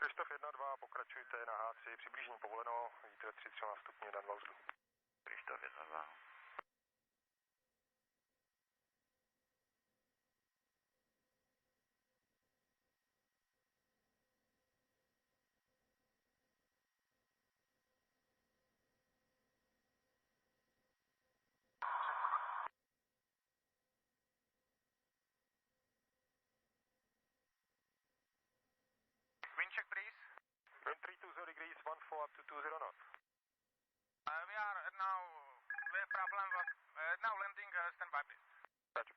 Krištof 1-2, pokračujte na H3, přiblížení povoleno, vítr 3,3 stupně, 1-2 vzduch. Krištof 1-2. Wind check, please. Wind 320 degrees, 14 up to 20 knots. We have problem, now landing, stand by, please. Roger.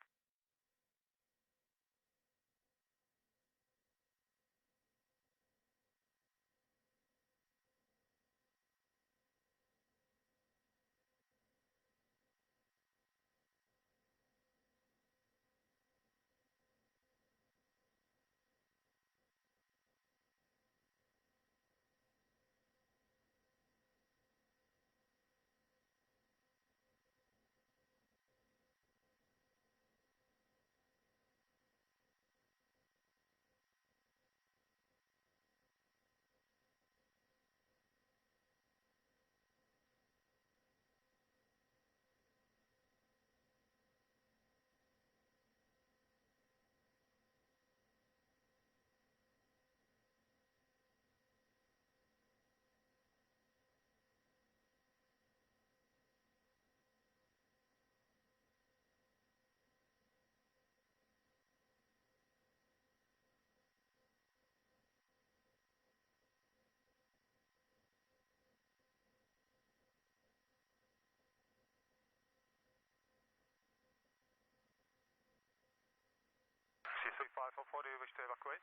CSA 544, do you wish to evacuate?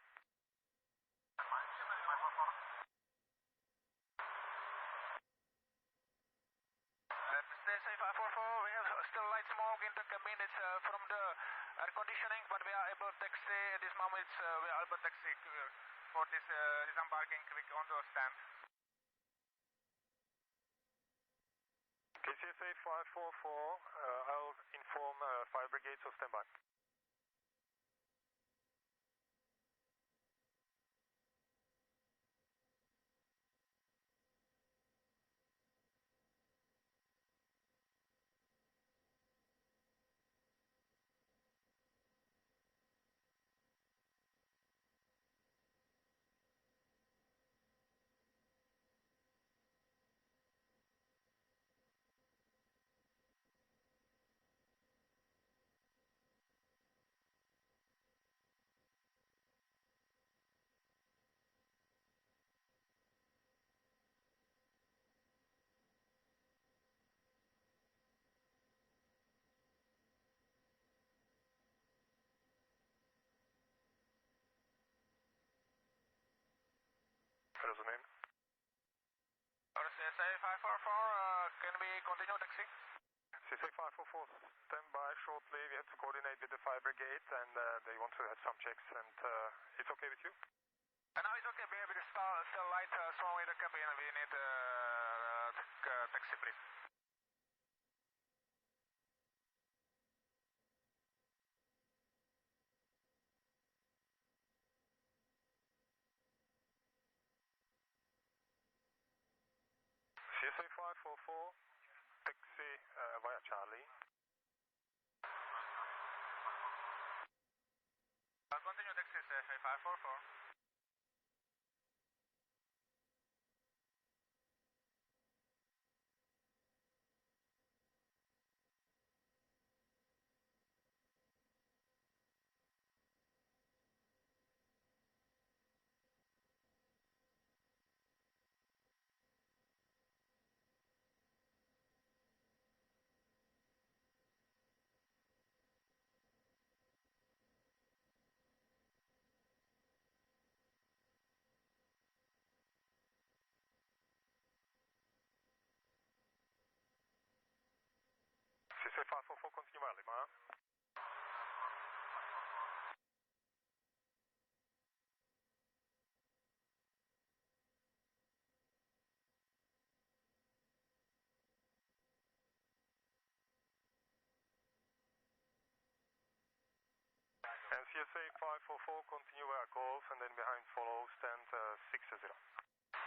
CSA 544, we have still light smoke in the cabin. It's from the air conditioning, but we are able to taxi. At this moment, we are able to taxi for this disembarking quick on the stand. KCSA 544, I'll inform fire brigade, so stand by. Rozumím. CSA 544, can we continue taxi? CSA 544, stand by shortly. We have to coordinate with the fire brigade and they want to have some checks and it's okay with you? Now it's okay, we have still light smoke in the cabin. We need taxi, please. CSA 544, taxi via Charlie. Continue taxi, CSA 544. CSA 544, continue via Lima. And CSA 544, continue via Golf, and then behind follow, stand Playtvak.cz.